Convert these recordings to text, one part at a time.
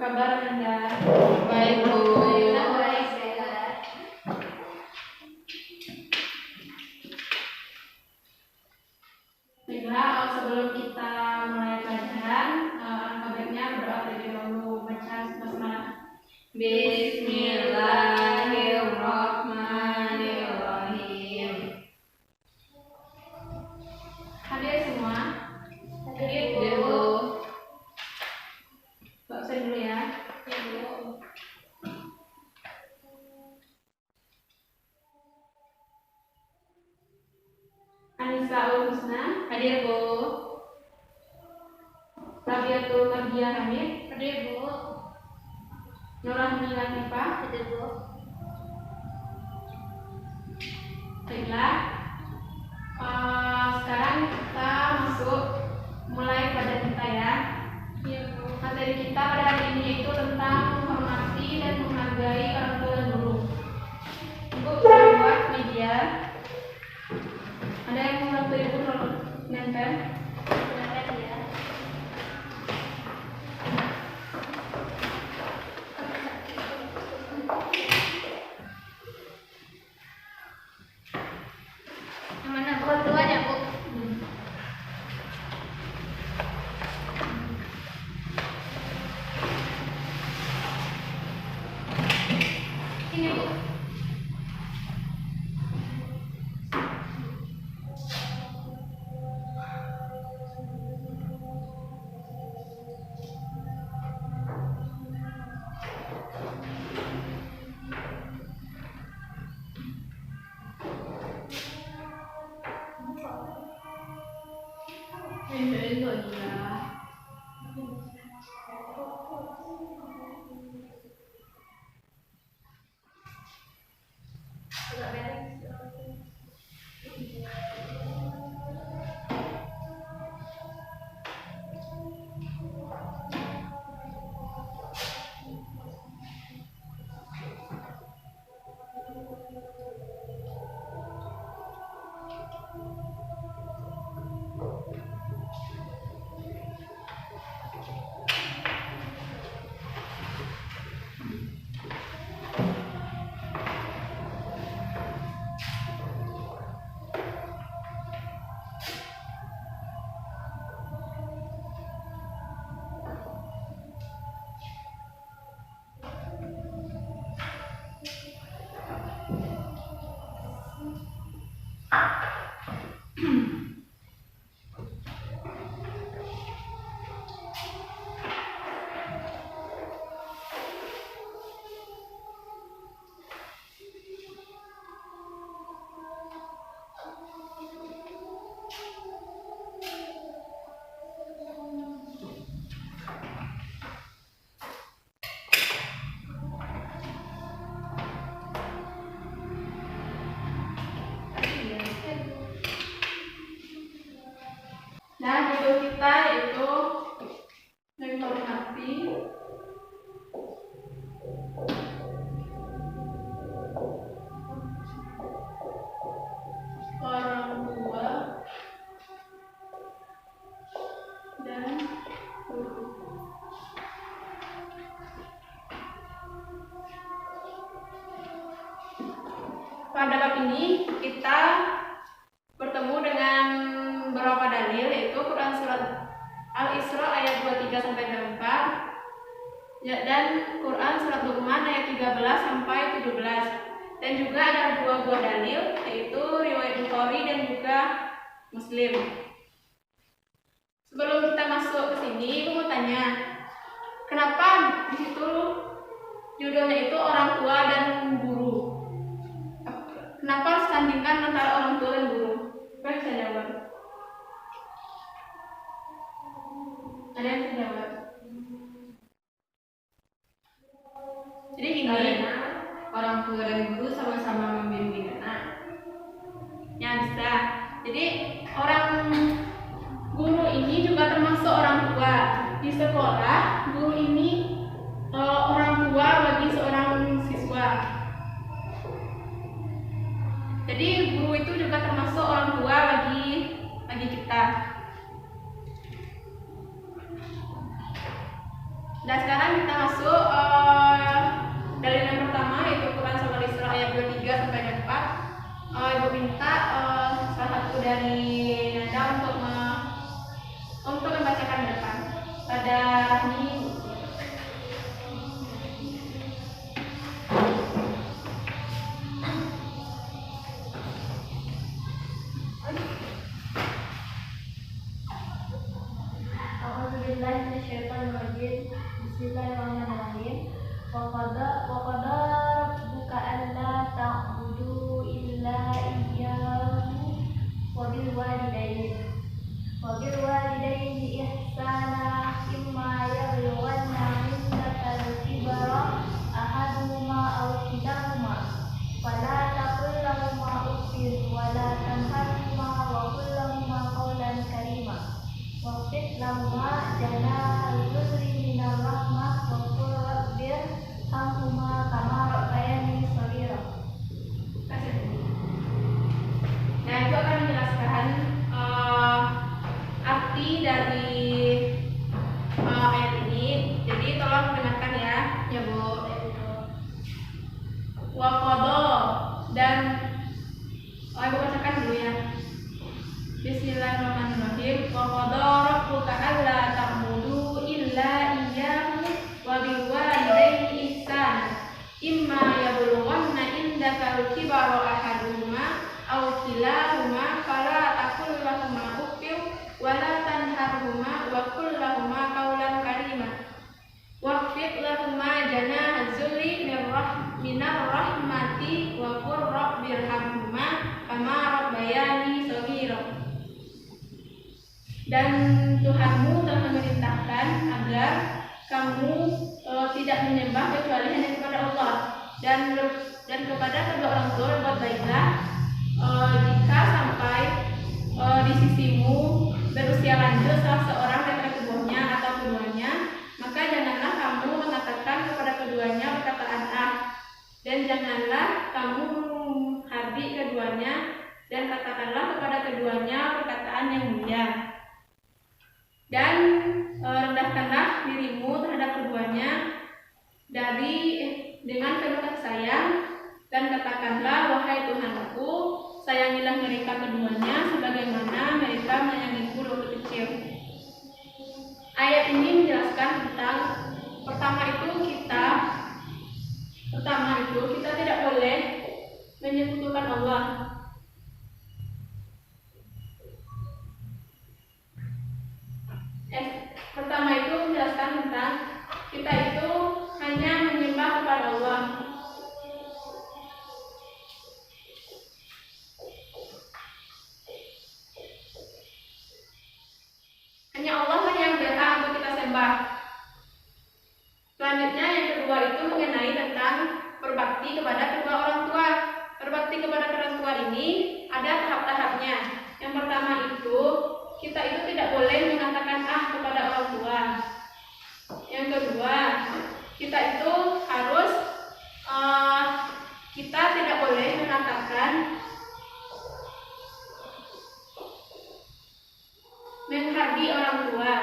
kabar Anda? Baik, Bu. Baik, sehat. Baiklah, sebelum kita mulai pelajaran, alfabetnya berdoa terlebih dahulu. Baca bersama. Bismillahirrahmanirrahim. Hadir semua? Hadir, Bu. Hadir, Bu. Absen dulu ya. Ya, Bu. Anissa Husna, Hadir, Bu. Rabiatul Mardia Hamid, Hadir, Bu. Nurahmi Latifah. Hadir, Bu. Baiklah, sekarang kita masuk mulai pada kita ya. Iya, Bu. Materi kita pada hari ini yaitu tentang menghormati dan menghargai orang tua dan guru. Ibu bisa buat media. Ada yang mau bantu Ibu nempel? Silakan ya. Yang mana, Bu? Keduanya, Bu. Ini, Bu. Nempelin tuh dia. Agak beres. Nah, judul kita yaitu menghormati orang tua dan guru. Pada bab ini kita bertemu dengan beberapa dalil, yaitu Quran surat Al-Isra ayat 23 sampai 24 dan Quran surat Luqman ayat 13 sampai 17. Dan juga ada dua buah dalil, yaitu riwayat Bukhari dan juga Muslim. Sebelum kita masuk ke sini, aku mau tanya, kenapa di situ judulnya itu orang tua dan guru? Kenapa harus sandingkan antara orang tua dan guru? Siapa bisa jawab? Ada yang bisa jawab? Jadi gini, Orang tua dan guru sama-sama membimbing anak. ya bisa. Jadi orang guru ini juga termasuk orang tua. Di sekolah, guru ini orang tua bagi seorang siswa. Jadi guru itu juga termasuk orang tua bagi kita. Dan sekarang kita masuk dalil yang pertama, yaitu Quran Surah Al-Isra ayat 23 sampai 24. Ibu minta salah satu dari Nanda untuk membacakan di depan. Pada Rahmi. Bismillahirrahmanirrahim. Wa qada rabbuka alla ta'budu illa iyyahu wa bil walidayni ihsana imma yablughanna indaka al-kibara ahaduhuma aw kilahuma fala taqul lahumā uffin wa la tanharhumā wa qul lahumā qawlan karīmā waqfid lahumā janāha al-dhulli minar rahmah wa qul rabbirhamhumā kamā rabbayani shaghīrā. Nah, itu akan menjelaskan arti dari ayat ini. Jadi tolong dengarkan ya Bu. Wa qada, dan Ibu bacakan dulu ya. Bismillahirrahmanirrahim. Wa qada rabbuka alla ta'budu illa iyyahu wa bil walidayni ihsana imma yablughanna indaka al-kibara ahaduhuma aw kilahuma fala taqul lahumā uffin wa la tanharhumā wa qul lahumā qawlan karīmā waqfid lahumā janāha az-zulli minar rahmati wa qur rabbirhamhumā kamā rabbayani shaghīrā. Dan Tuhanmu telah memerintahkan agar kamu tidak menyembah kecuali hanya kepada Allah, dan kepada kedua orang tua berbuat baiklah. Jika sampai di sisimu berusia lanjut salah seorang dari keduanya atau keduanya, maka janganlah kamu mengatakan kepada keduanya perkataan dan janganlah kamu menghardik keduanya, dan katakanlah kepada keduanya perkataan yang mulia. Dan rendahkanlah dirimu terhadap keduanya dengan penuh kasih sayang, dan katakanlah, wahai Tuhanku, sayangilah mereka keduanya sebagaimana mereka menyayangiku waktu kecil. Ayat ini menjelaskan tentang pertama itu kita tidak boleh menyekutukan Allah. Pertama itu menjelaskan tentang kita itu hanya menyembah kepada Allah. Hanya Allah lah yang berhak untuk kita sembah. Selanjutnya yang kedua itu mengenai tentang berbakti kepada kedua orang tua. Berbakti kepada orang tua ini ada tahap-tahapnya. Yang pertama itu kita itu tidak boleh mengatakan kepada orang tua. Yang kedua, kita itu harus kita tidak boleh mengatakan menghardik orang tua.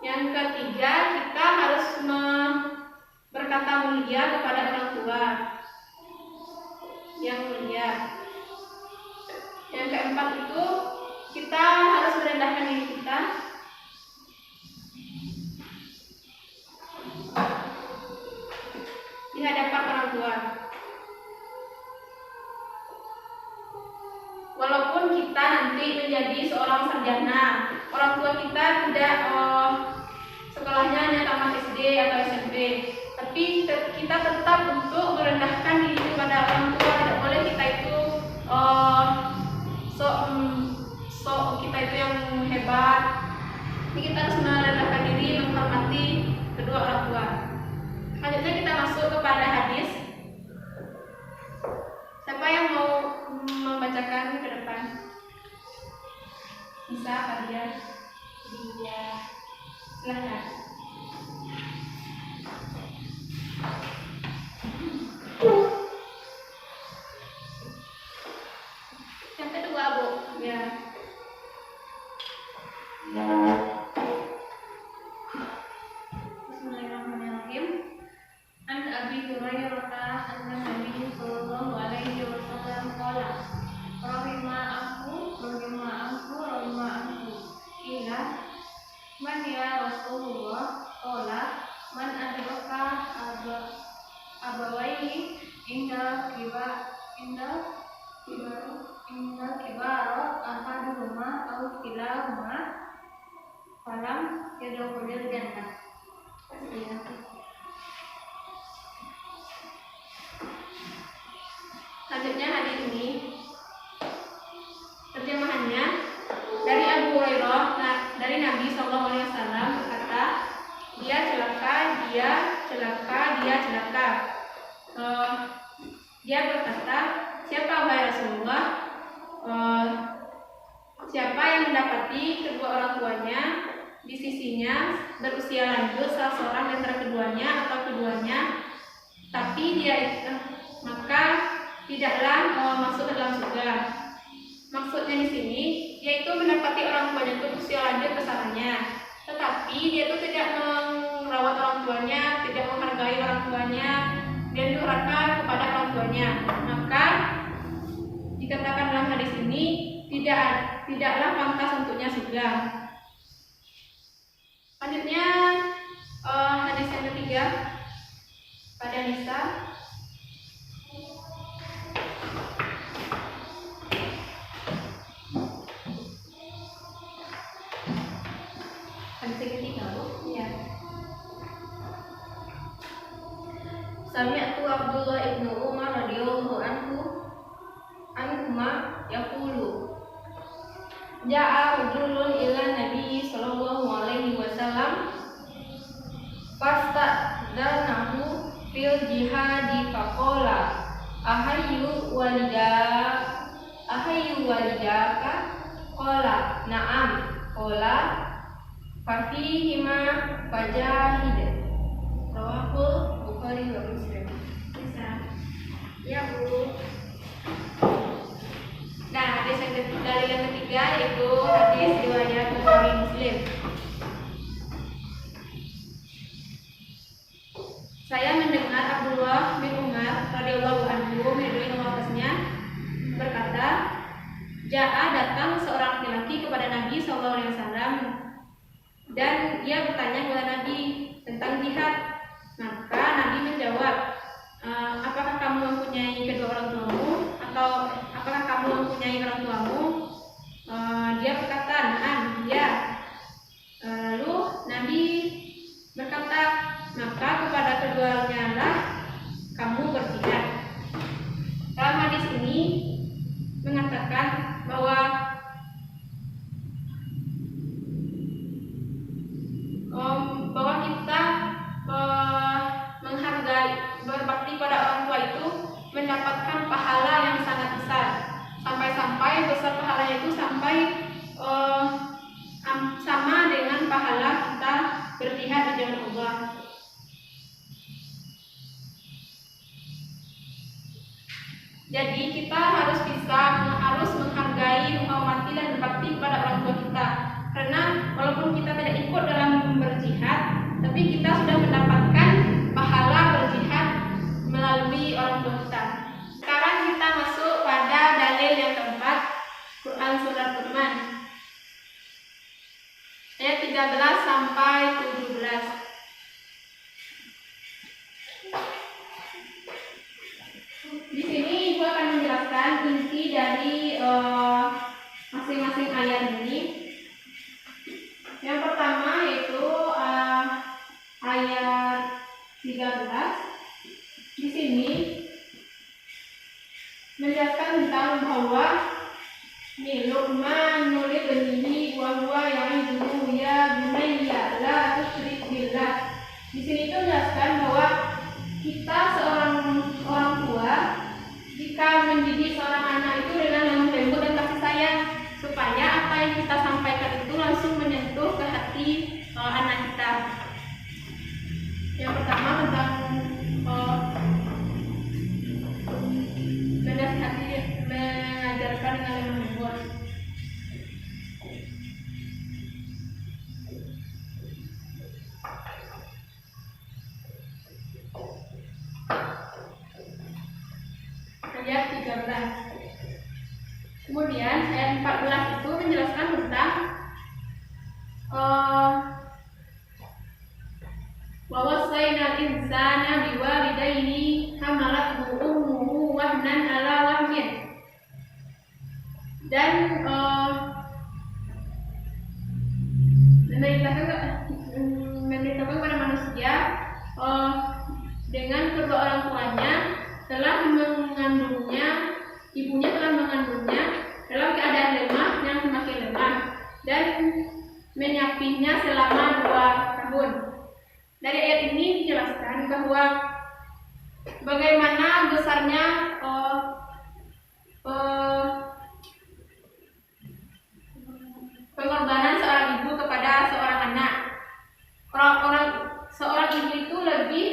Yang ketiga, kita harus berkata mulia kepada orang tua yang mulia. Yang keempat itu kita harus merendahkan diri kita. Di hadapan orang tua. Walaupun kita nanti menjadi seorang sarjana, orang tua kita tidak sekolahnya hanya tamat SD atau SMP, tapi kita tetap untuk merendahkan diri kepada orang tua. Tidak boleh kita itu kita itu yang hebat. Jadi kita harus merendahkan diri, menghormati kedua orang tua. Selanjutnya kita masuk kepada hadis. Siapa yang mau membacakan ke depan? Bisa kalian? Iya. Silahkan. Yang kedua, Bu. Ya. kilahuma falam yadkhulul jannah. Selanjutnya hadis ini terjemahannya dari Abu Hurairah, dari Nabi SAW berkata, dia celaka. Dia berkata, siapa wahai Rasulullah? Siapa yang mendapati kedua orang tuanya di sisinya berusia lanjut, salah seorang di antara keduanya atau keduanya, tapi maka tidaklah masuk ke dalam surga. Maksudnya di sini yaitu mendapati orang tuanya itu usia lanjut besarannya, tetapi dia itu tidak merawat orang tuanya, tidak menghargai orang tuanya, dan durhaka kepada orang tuanya. Maka dikatakan dalam hadis ini tidaklah pantas untuknya surga. Selanjutnya hadis yang ketiga pada Nisa. Hadis yang ketiga, Bu? Iya. Sami'tu Abdullah ibnu Umar radhiyallahu anhuma yaqulu ja'a rajulun ila Nabi sallallahu alaihi wasallam fasta'danahu fil jihadi faqala ahayyu walidaka qala na'am qala fafihima fajahid rawahul Bukhari wa Muslim. Bisa. Ya, Bu. Nah, hadis yang ketiga yaitu hadis riwayat Bukhari Muslim. Saya mendengar Abdullah bin Umar radhiyallahu anhu berkata, Ja'a datang seorang laki-laki kepada Nabi SAW dan dia bertanya kepada Nabi tentang jihad. Maka Nabi menjawab, apakah kamu mempunyai kedua orang tuamu, atau apakah kamu mempunyai orang tuamu? Dia berkata, na'am, ya. Lalu Nabi berkata, maka kepada keduanya lah kamu berjihad. Dalam hadis ini mengatakan bahwa kita menghargai, berbakti pada orang tua itu mendapatkan pahala yang sangat besar, sampai besar pahalanya itu sampai sama dengan pahala kita berjihad di jalan Allah. Jadi kita harus menghargai, menghormati dan berbakti kepada orang tua kita. Karena walaupun kita tidak ikut dalam berjihad, tapi kita sudah mendapatkan pahala berjihad melalui orang tua kita. Sekarang kita masuk pada dalil yang keempat, Quran Surat Luqman ayat 13 sampai 17. Di sini Ibu akan menjelaskan inti dari masing-masing ayat ini. Yang pertama yaitu ayat 13. Di sini menjelaskan tentang bahwa Luqman nuli benihi wa huwa ya'iduhu ya bunayya la tusyrik billah. Di sini itu menjelaskan bahwa kita seorang orang tua jika mendidik seorang anak itu dengan lemah lembut dan kasih sayang, supaya apa yang kita sampaikan itu langsung menyentuh ke hati anak kita. Yang pertama tentang menasihati, mengajarkan dengan lemah lembut. Ayat 13. dan menyapinya selama 2 tahun. Dari ayat ini dijelaskan bahwa bagaimana besarnya pengorbanan seorang ibu kepada seorang anak. Seorang ibu itu lebih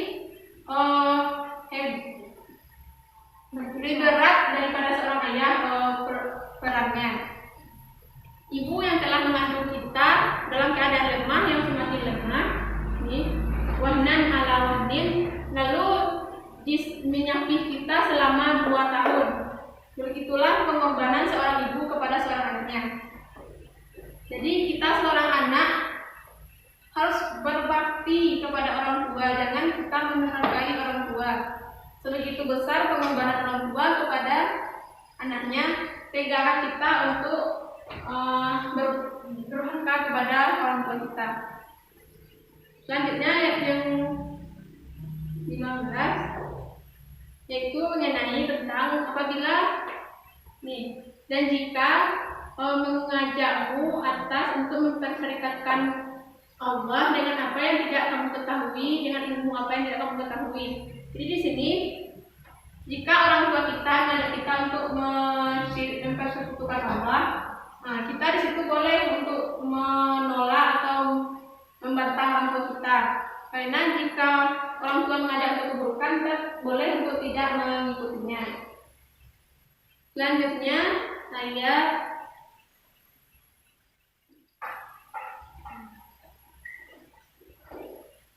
berat daripada seorang ayah perannya. Ibu yang telah mengandung kita dalam keadaan lemah, yang semakin lemah, wahnan ala wahnin, lalu menyapi kita selama 2 tahun. Begitulah pengorbanan seorang ibu kepada seorang anaknya. Jadi kita seorang anak harus berbakti kepada orang tua, jangan kita menghargai orang tua. Sebegitu besar pengorbanan orang tua kepada anaknya, tegalah kita untuk berhak kepada orang tua kita. Selanjutnya ayat yang 15, yaitu mengenai tentang apabila dan jika mengajakmu atas untuk memperserikatkan Allah dengan apa yang tidak kamu ketahui, dengan ilmu apa yang tidak kamu ketahui. Jadi di sini, jika orang tua kita mengajak kita untuk mempersekutukan Allah, kita di situ boleh untuk menolak atau membantah orang tua kita. Karena jika orang tua mengajak untuk keburukan, kita boleh untuk tidak mengikutinya. Selanjutnya, ayat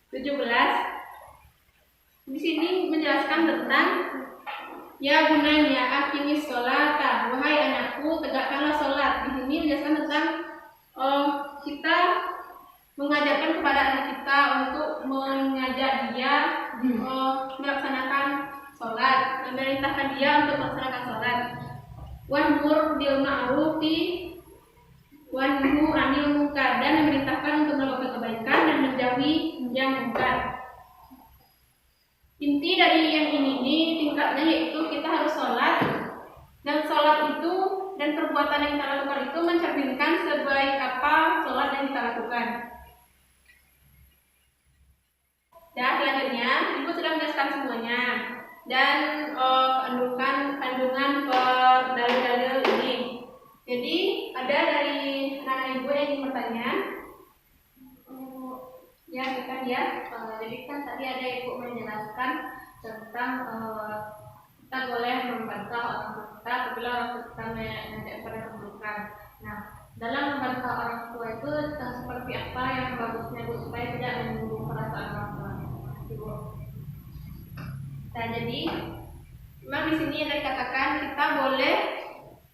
17. Di sini menjelaskan tentang ya bunanya aqimis sholata, wahai anakku tegakkanlah sholat. Di sini menjelaskan tentang kita mengajarkan kepada anak kita untuk mengajak dia melaksanakan sholat, memerintahkan dia untuk melaksanakan sholat. Wa'mur bil ma'rufi wanhu 'anil munkar, dan memerintahkan untuk melakukan kebaikan dan menjauhi yang munkar. Inti dari yang ini tingkatnya yaitu kita harus sholat, dan sholat itu dan perbuatan yang kita lakukan itu mencerminkan sebaik apa sholat yang kita lakukan. Dan selanjutnya ibu sudah menjelaskan semuanya dan kandungan dalil-dalil ini. Jadi ada dari anak ibu yang ingin bertanya. Ya, kan ya. Jadi kan tadi ada ibu menjelaskan tentang kita boleh membantah orang tua kita apabila orang tua kita mengajak kepada keburukan. Nah, dalam membantah orang tua itu seperti apa yang bagusnya bu supaya tidak menyinggung perasaan orang tua, ibu. Nah, jadi memang di sini ada dikatakan kita boleh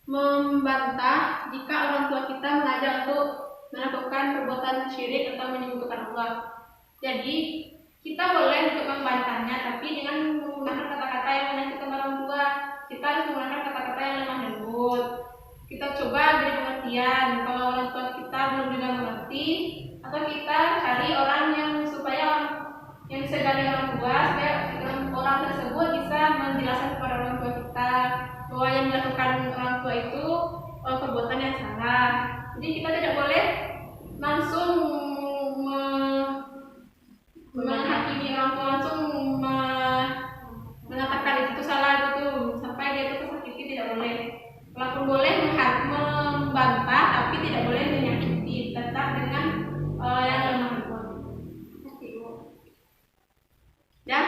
membantah jika orang tua kita mengajak untuk melakukan perbuatan syirik atau menyekutukan Allah. Jadi kita boleh untuk membantahnya, tapi dengan menggunakan kata-kata yang menyakitkan orang tua. Kita harus menggunakan kata-kata yang lemah lembut. Kita coba beri pengertian. Kalau orang tua kita belum juga mengerti, atau kita cari orang yang yang disegani orang tua, supaya orang tersebut bisa menjelaskan kepada orang tua kita bahwa yang dilakukan orang tua itu perbuatan yang salah. Jadi kita tidak boleh langsung menghakimi orang tua, langsung mengatakan itu salah itu sampai dia itu tersakiti, tidak boleh. Walaupun boleh membantah, tapi tidak boleh menyakiti, tetap dengan yang lemah lembut. Dan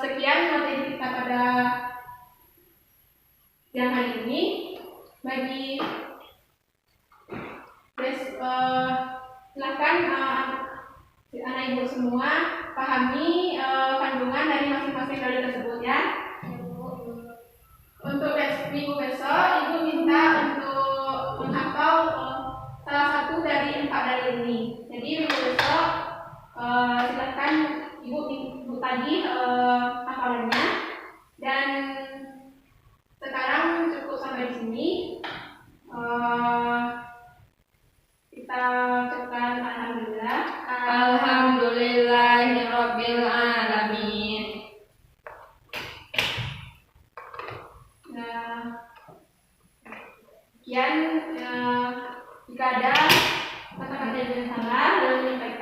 sekian materi kita pada siang hari ini. Bagi silakan anak ibu semua pahami kandungan dari masing-masing dalil tersebut ya. Untuk minggu besok ibu minta untuk menghafal salah satu dari 4 dalil ini. Jadi minggu besok silakan ibu tadi hafalannya, dan sekarang cukup sampai di sini. Kita ucapkan alhamdulillah. Alhamdulillahirabbil alamin. Nah, sekian Jika ada kata-kata yang salah dalam menyampaikan